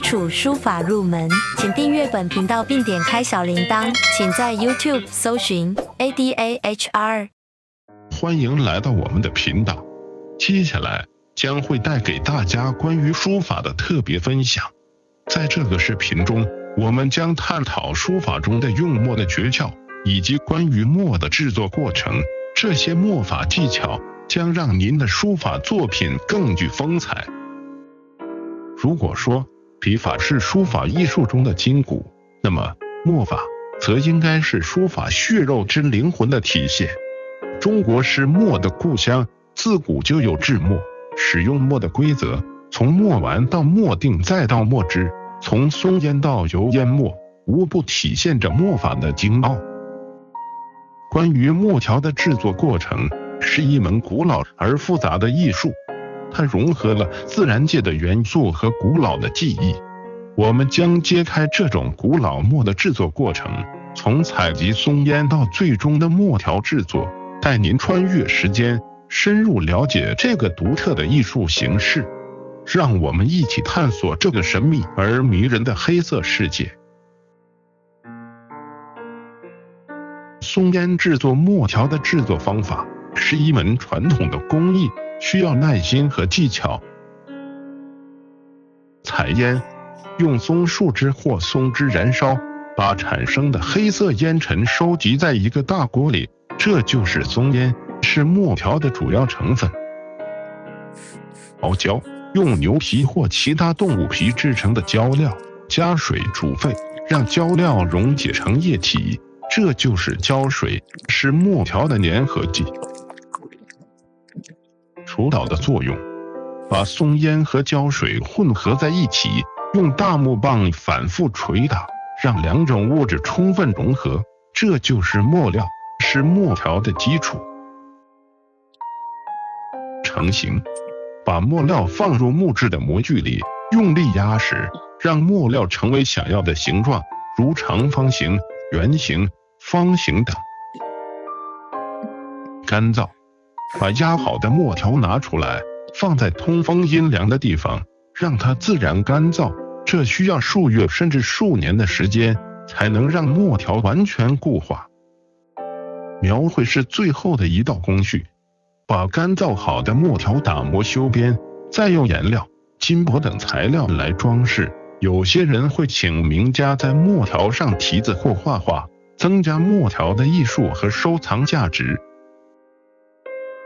礎書法入門，請訂閱本頻道並點開小鈴鐺。請在 YouTube 搜尋 ADAHR。歡迎來到我們的頻道，接下來將會帶給大家關於書法的特別分享。在這個視頻中，我們將探討書法中的用墨的訣竅，以及關於墨的制作過程。這些墨法技巧將讓您的書法作品更具風采。如果說筆法是書法藝術中的筋骨，那麼墨法則應該是書法血肉之靈魂的體現。中國是墨的故鄉，自古就有制墨、使用墨的規則，從墨丸到墨定再到墨汁，從松煙到油煙墨，無不體現着墨法的精奧。關於墨條的制作過程，是一門古老而複雜的藝術，它融合了自然界的元素和古老的技藝。我們將揭開這種古老墨的制作過程，從採集松煙到最終的墨條制作，帶您穿越時間，深入了解這個獨特的藝術形式。讓我們一起探索這個神秘而迷人的黑色世界。松煙制作墨條的制作方法是一門傳統的工藝，需要耐心和技巧。採煙，用松樹枝或松枝燃燒，把產生的黑色煙塵收集在一個大鍋裡，這就是松煙，是墨條的主要成分。熬膠，用牛皮或其他動物皮制成的膠料，加水煮沸，讓膠料溶解成液體，這就是膠水，是墨條的粘合劑。除导的作用，把松烟和胶水混合在一起，用大木棒反复捶打，讓兩種物質充分融合，這就是墨料，是墨條的基礎。成型，把墨料放入木質的模具裡，用力压實，讓墨料成為想要的形狀，如長方形、圓形、方形等。乾燥，把壓好的墨條拿出來，放在通風陰涼的地方，讓它自然乾燥，這需要數月甚至數年的時間，才能讓墨條完全固化。描繪是最後的一道工序，把乾燥好的墨條打磨修邊，再用顏料、金箔等材料來裝飾。有些人會請名家在墨條上題字或畫畫，增加墨條的藝術和收藏價值。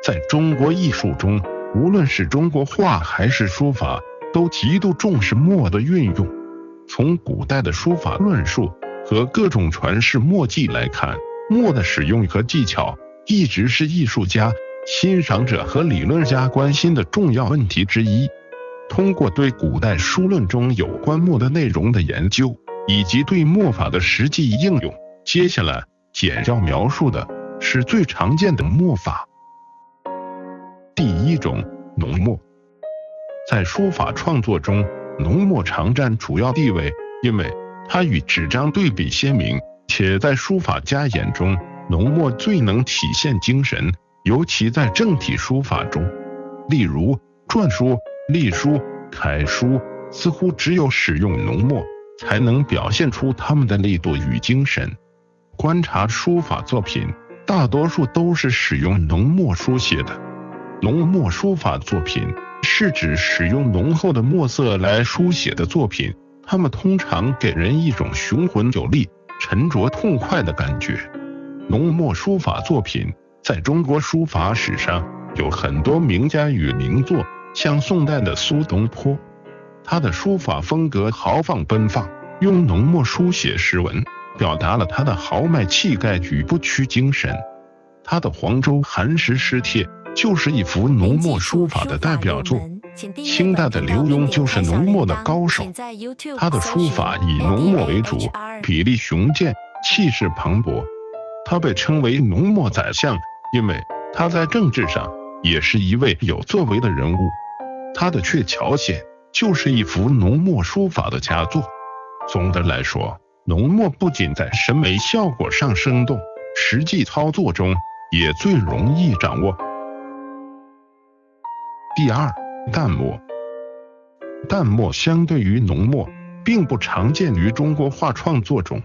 在中國藝術中，無論是中國畫還是書法，都極度重視墨的運用。從古代的書法論述和各種傳世墨跡來看，墨的使用和技巧一直是藝術家、欣賞者和理論家關心的重要問題之一。通過對古代書論中有關墨的內容的研究，以及對墨法的實際應用，接下來簡要描述的是最常見的墨法。第一種，濃墨。在書法創作中，濃墨常占主要地位，因為它與紙張對比鮮明，且在書法家眼中，濃墨最能體現精神，尤其在正體書法中，例如篆書、隸書、楷書，似乎只有使用濃墨，才能表現出它們的力度與精神。觀察書法作品，大多數都是使用濃墨書寫的。濃墨書法作品是指使用濃厚的墨色來書寫的作品，它們通常給人一種雄渾有力、沉着痛快的感覺。濃墨書法作品在中國書法史上有很多名家與名作，像宋代的蘇東坡，他的書法風格豪放奔放，用濃墨書寫詩文，表達了他的豪邁氣概與不屈精神。他的《黃州寒食詩帖》就是一幅濃墨書法的代表作。清代的劉墉就是濃墨的高手，他的書法以濃墨為主，筆力雄健，氣勢磅礴。他被稱為濃墨宰相，因為他在政治上也是一位有作為的人物。他的《鵲橋縣》就是一幅濃墨書法的佳作。總的來說，濃墨不僅在審美效果上生動，實際操作中也最容易掌握。第二，淡墨。淡墨相对于濃墨，並不常見於中國畫創作中。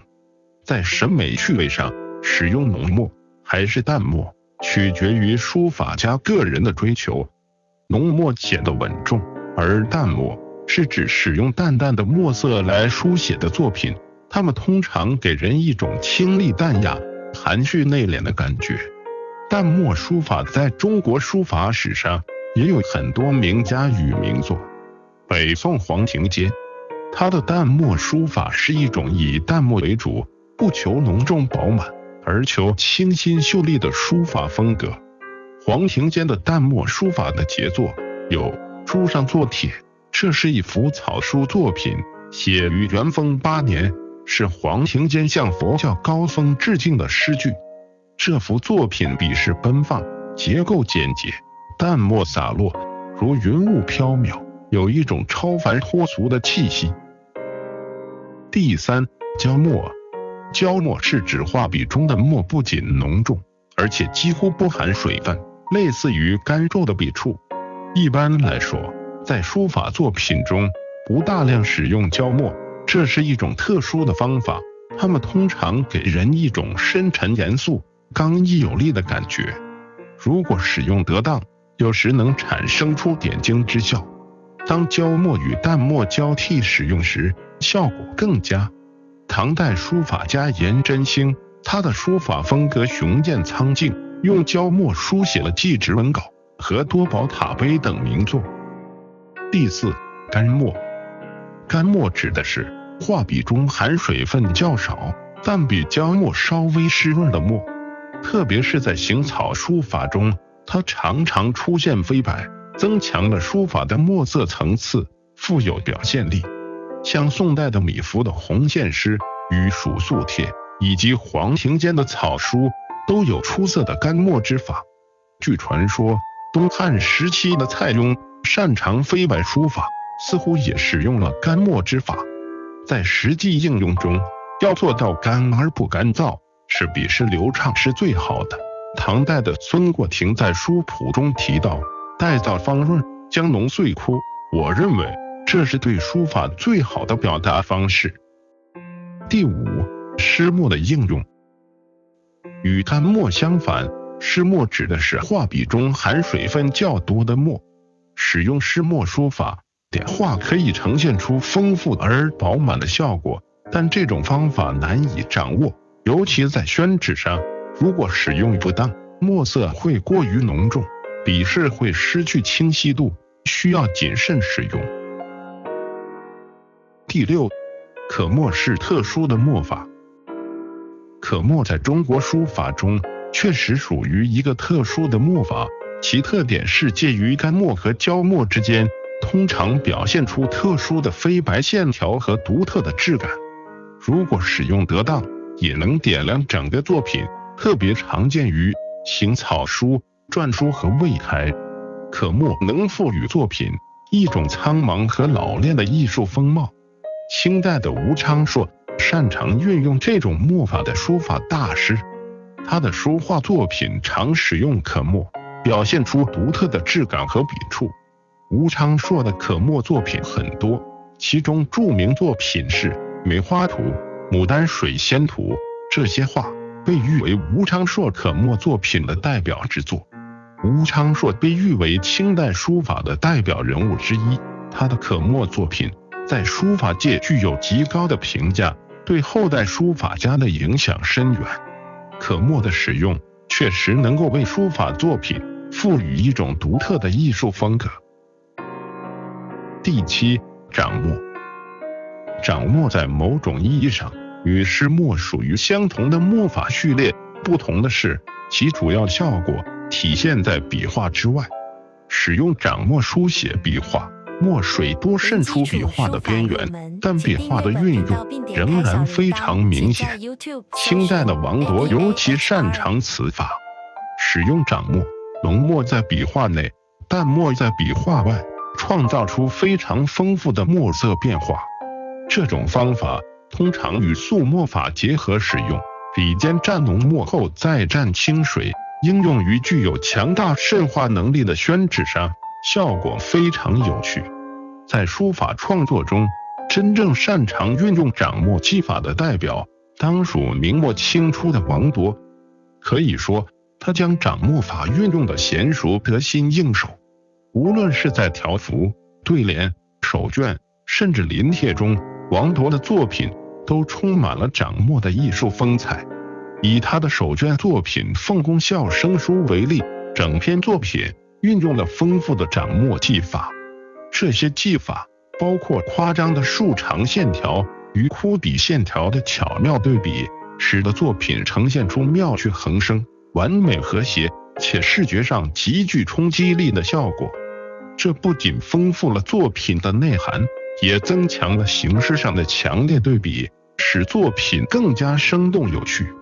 在審美趣味上，使用濃墨還是淡墨，取決於書法家個人的追求。濃墨顯得穩重，而淡墨是指使用淡淡的墨色來書寫的作品，它們通常給人一種清麗淡雅、含蓄內斂的感覺。淡墨書法在中國書法史上也有很多名家與名作。北宋黃庭堅，他的淡墨書法是一種以淡墨為主，不求濃重飽滿，而求清新秀麗的書法風格。黃庭堅的淡墨書法的傑作有《書上作帖》，這是一幅草書作品，寫於元豐8年，是黃庭堅向佛教高僧致敬的詩句。這幅作品筆勢奔放，結構簡潔，淡墨灑落，如雲霧飄渺，有一種超凡脫俗的氣息。第三，焦墨。焦墨是指畫筆中的墨不僅濃重，而且幾乎不含水分，類似於乾皺的筆觸。一般來說，在書法作品中不大量使用焦墨，這是一種特殊的方法，它們通常給人一種深沉嚴肅、剛毅有力的感覺。如果使用得當，有時能產生出點睛之效。當焦墨與淡墨交替使用時，效果更佳。唐代書法家颜真卿，他的書法風格雄健蒼勁，用焦墨書寫了《祭侄文稿》和《多寶塔碑》等名作。第四，乾墨。乾墨指的是畫筆中含水分較少，但比焦墨稍微濕潤的墨，特別是在行草書法中，它常常出現飛白，增強了書法的墨色層次，富有表現力。像宋代的米芾的紅線詩與蜀素帖，以及黃庭堅的草書，都有出色的乾墨之法。據傳說，東漢時期的蔡邕擅長飛白書法，似乎也使用了乾墨之法。在實際應用中，要做到乾而不乾燥，使筆勢流暢是最好的。唐代的孫過庭在書譜中提到，待燥方潤，將濃遂枯。我認為這是對書法最好的表達方式。第五，濕墨的應用。與乾墨相反，濕墨指的是畫筆中含水分較多的墨。使用濕墨書法，點畫可以呈現出豐富而飽滿的效果，但這種方法難以掌握，尤其在宣紙上，如果使用不當，墨色會過於濃重，筆勢會失去清晰度，需要謹慎使用。第六，可墨是特殊的墨法。可墨在中國書法中確實屬於一個特殊的墨法，其特點是介於乾墨和焦墨之間，通常表現出特殊的飛白線條和獨特的質感。如果使用得當，也能點亮整個作品，特別常見於行草書、篆書和魏楷。可墨能賦予作品一種蒼茫和老練的藝術風貌。清代的吳昌碩擅長運用這種墨法的書法大師，他的書畫作品常使用可墨，表現出獨特的質感和筆觸。吳昌碩的可墨作品很多，其中著名作品是《梅花圖》《牡丹水仙圖》，這些畫被譽為吳昌碩可墨作品的代表之作。吳昌碩被譽為清代書法的代表人物之一，他的可墨作品在書法界具有極高的評價，對後代書法家的影響深遠。可墨的使用確實能夠為書法作品賦予一種獨特的藝術風格。第七，掌墨。掌墨在某種意義上與濕墨屬於相同的墨法序列，不同的是其主要效果體現在筆畫之外。使用掌墨書寫筆畫，墨水多滲出筆畫的邊緣，但筆畫的運用仍然非常明顯。清代的王鐸尤其擅長此法，使用掌墨、濃墨在筆畫內，淡墨在筆畫外，創造出非常豐富的墨色變化。這種方法通常與素墨法結合使用，筆尖蘸濃墨後再蘸清水，應用於具有強大滲畫能力的宣紙上，效果非常有趣。在書法創作中，真正擅長運用掌墨技法的代表，當屬明末清初的王鐸。可以說，他將掌墨法運用得嫻熟得心應手。無論是在條幅、對聯、手卷，甚至臨帖中，王鐸的作品都充滿了掌墨的藝術風采。以他的手卷作品《鳳宮笑聲書》為例，整篇作品運用了豐富的掌墨技法。這些技法包括誇張的豎長線條與枯筆線條的巧妙對比，使得作品呈現出妙趣橫生、完美和諧且視覺上極具衝擊力的效果。這不僅豐富了作品的內涵，也增強了形式上的強烈对比，使作品更加生動有趣。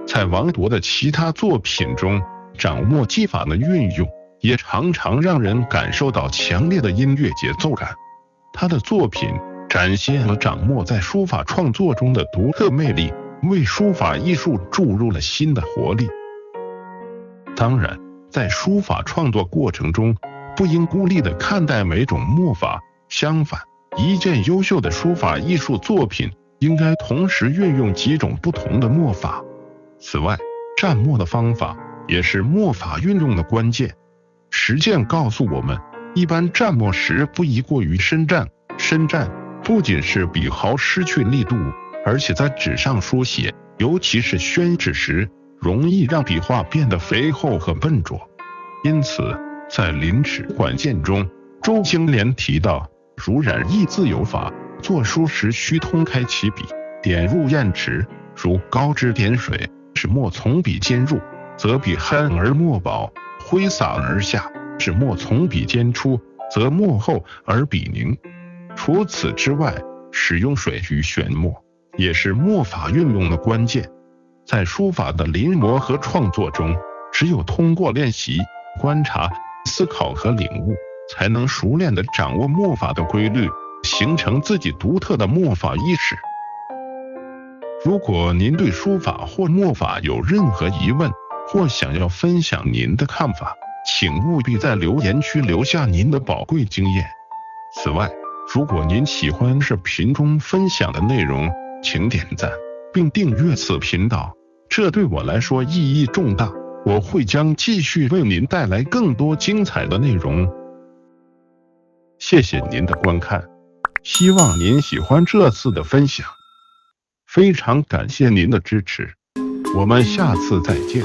在王鐸的其他作品中，掌墨技法的運用也常常讓人感受到強烈的音樂節奏感。他的作品展現了掌墨在書法創作中的獨特魅力，為書法藝術注入了新的活力。當然，在書法創作過程中，不應孤立地看待每種墨法，相反，一件優秀的書法藝術作品應該同時運用幾種不同的墨法。此外，蘸墨的方法也是墨法運用的關鍵。實踐告訴我們，一般蘸墨時不宜過於深蘸，深蘸不僅使筆毫失去力度，而且在紙上書寫，尤其是宣紙時，容易讓筆畫變得肥厚和笨拙。因此，在《臨紙管見》中，周經年提到，如染意自由法，作書時須通開其筆，點入硯池，如高脂點水，使墨從筆間入，則筆酣而墨飽，揮灑而下；使墨從筆間出，則墨厚而筆凝。除此之外，使用水與選墨也是墨法運用的關鍵。在書法的臨摹和創作中，只有通過練習、觀察、思考和領悟，才能熟練地掌握墨法的規律，形成自己獨特的墨法意識。如果您對書法或墨法有任何疑問，或想要分享您的看法，請務必在留言區留下您的寶貴經驗。此外，如果您喜歡視頻中分享的內容，請點讚並訂閱此頻道，這對我來說意義重大。我會將繼續為您帶來更多精彩的內容。謝謝您的觀看，希望您喜歡這次的分享。非常感謝您的支持，我們下次再見。